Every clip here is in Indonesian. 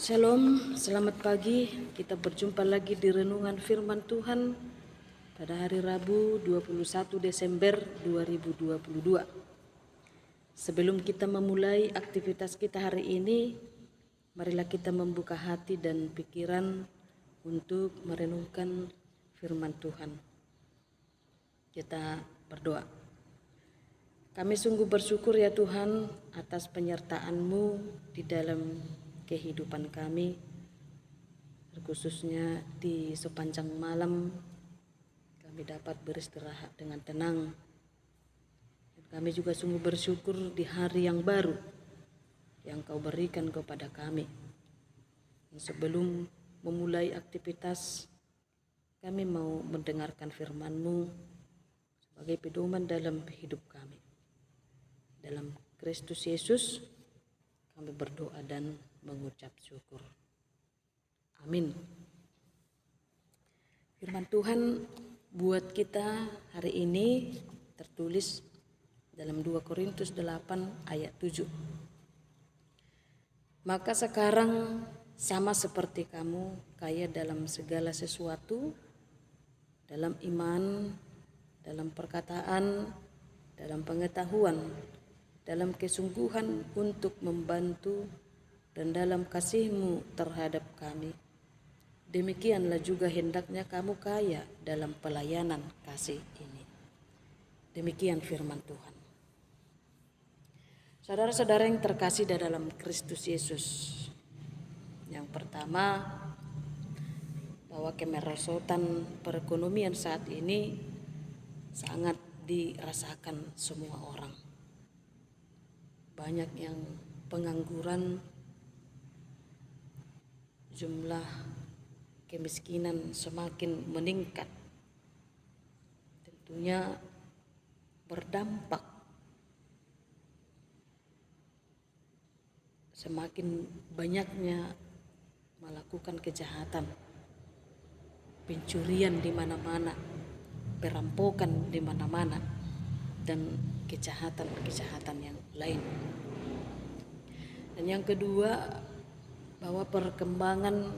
Shalom, selamat pagi. Kita berjumpa lagi di renungan firman Tuhan pada hari Rabu 21 Desember 2022. Sebelum kita memulai aktivitas kita hari ini, marilah kita membuka hati dan pikiran untuk merenungkan firman Tuhan. Kita berdoa. Kami sungguh bersyukur ya Tuhan atas penyertaan-Mu di dalam kehidupan kami, khususnya di sepanjang malam kami dapat beristirahat dengan tenang. Dan kami juga sungguh bersyukur di hari yang baru yang Kau berikan kepada kami. Dan sebelum memulai aktivitas, kami mau mendengarkan firman-Mu sebagai pedoman dalam hidup kami. Dalam Kristus Yesus kami berdoa dan mengucap syukur. Amin. Firman Tuhan buat kita hari ini tertulis dalam 2 Korintus 8 ayat 7. Maka sekarang sama seperti kamu kaya dalam segala sesuatu, dalam iman, dalam perkataan, dalam pengetahuan, dalam kesungguhan untuk membantu, dan dalam kasih-Mu terhadap kami. Demikianlah juga hendaknya kamu kaya dalam pelayanan kasih ini. Demikian firman Tuhan. Saudara-saudara yang terkasih di dalam Kristus Yesus, yang pertama, bahwa kemerosotan perekonomian saat ini sangat dirasakan semua orang. Banyak yang pengangguran, jumlah kemiskinan semakin meningkat. Tentunya berdampak semakin banyaknya melakukan kejahatan, pencurian di mana-mana, perampokan di mana-mana, dan kejahatan-kejahatan yang lain. Dan yang kedua, bahwa perkembangan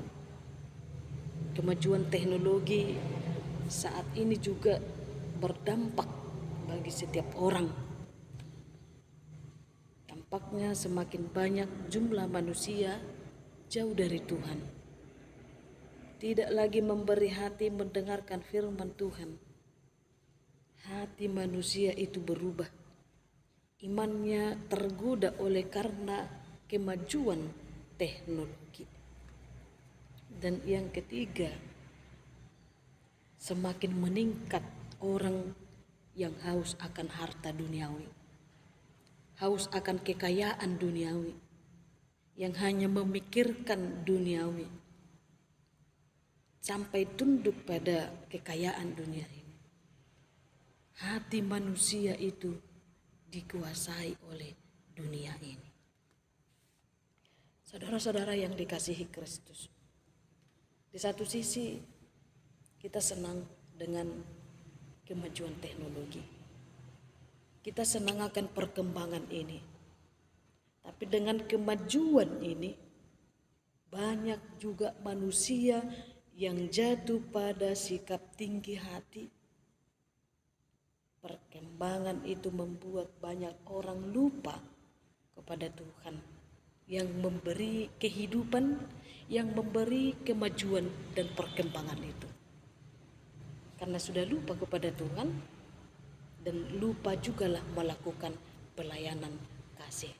kemajuan teknologi saat ini juga berdampak bagi setiap orang. Dampaknya semakin banyak jumlah manusia jauh dari Tuhan, tidak lagi memberi hati mendengarkan firman Tuhan. Hati manusia itu berubah, imannya tergoda oleh karena kemajuan teknologi. Dan yang ketiga, semakin meningkat orang yang haus akan harta duniawi, haus akan kekayaan duniawi, yang hanya memikirkan duniawi, sampai tunduk pada kekayaan dunia ini. Hati manusia itu dikuasai oleh dunia ini. Saudara-saudara yang dikasihi Kristus, di satu sisi kita senang dengan kemajuan teknologi, kita senang akan perkembangan ini. Tapi dengan kemajuan ini, banyak juga manusia yang jatuh pada sikap tinggi hati. Perkembangan itu membuat banyak orang lupa kepada Tuhan yang memberi kehidupan, yang memberi kemajuan dan perkembangan itu. Karena sudah lupa kepada Tuhan dan lupa jugalah melakukan pelayanan kasih.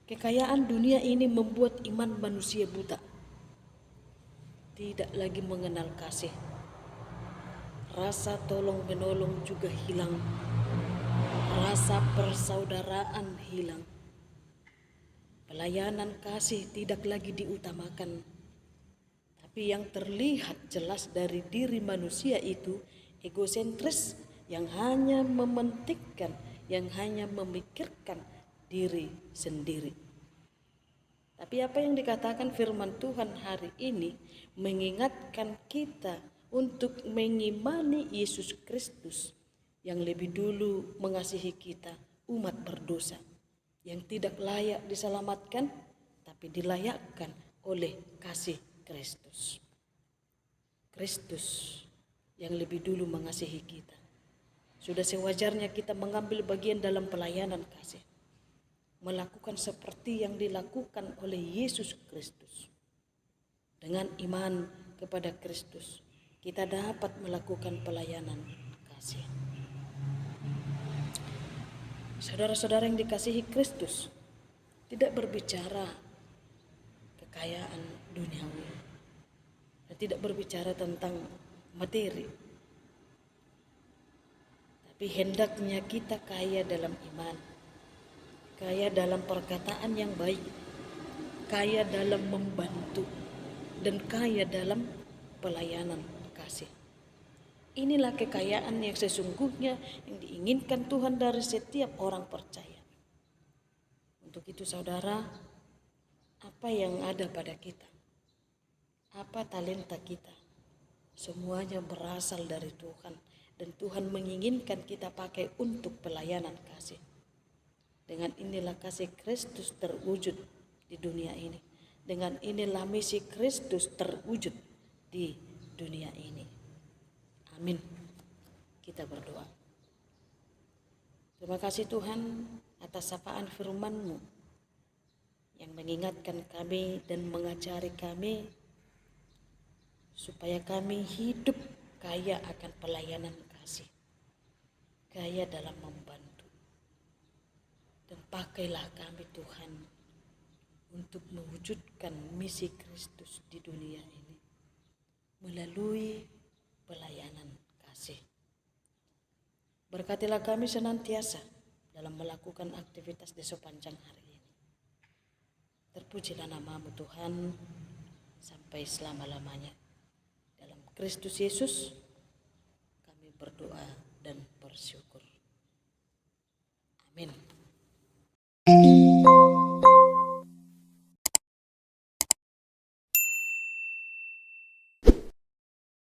Kekayaan dunia ini membuat iman manusia buta, tidak lagi mengenal kasih. Rasa tolong menolong juga hilang, rasa persaudaraan hilang. Pelayanan kasih tidak lagi diutamakan. Tapi yang terlihat jelas dari diri manusia itu egosentris, yang hanya mementingkan, yang hanya memikirkan diri sendiri. Tapi apa yang dikatakan firman Tuhan hari ini mengingatkan kita untuk mengimani Yesus Kristus yang lebih dulu mengasihi kita, umat berdosa yang tidak layak diselamatkan, tapi dilayakkan oleh kasih Kristus. Kristus yang lebih dulu mengasihi kita. Sudah sewajarnya kita mengambil bagian dalam pelayanan kasih. Melakukan seperti yang dilakukan oleh Yesus Kristus. Dengan iman kepada Kristus, kita dapat melakukan pelayanan kasih. Saudara-saudara yang dikasihi Kristus, tidak berbicara kekayaan duniawi, dan tidak berbicara tentang materi, tapi hendaknya kita kaya dalam iman, kaya dalam perkataan yang baik, kaya dalam membantu, dan kaya dalam pelayanan kasih. Inilah kekayaan yang sesungguhnya yang diinginkan Tuhan dari setiap orang percaya. Untuk itu saudara, apa yang ada pada kita, apa talenta kita, semuanya berasal dari Tuhan. Dan Tuhan menginginkan kita pakai untuk pelayanan kasih. Dengan inilah kasih Kristus terwujud di dunia ini. Dengan inilah misi Kristus terwujud di dunia ini. Amin. Kita berdoa. Terima kasih Tuhan atas sapaan firman-Mu yang mengingatkan kami dan mengajari kami supaya kami hidup kaya akan pelayanan kasih, kaya dalam membantu. Dan pakailah kami Tuhan untuk mewujudkan misi Kristus di dunia ini melalui pelayanan kasih. Berkatilah kami senantiasa dalam melakukan aktivitas di sepanjang hari ini. Terpujilah nama-Mu Tuhan sampai selama-lamanya. Dalam Kristus Yesus kami berdoa dan bersyukur. Amin.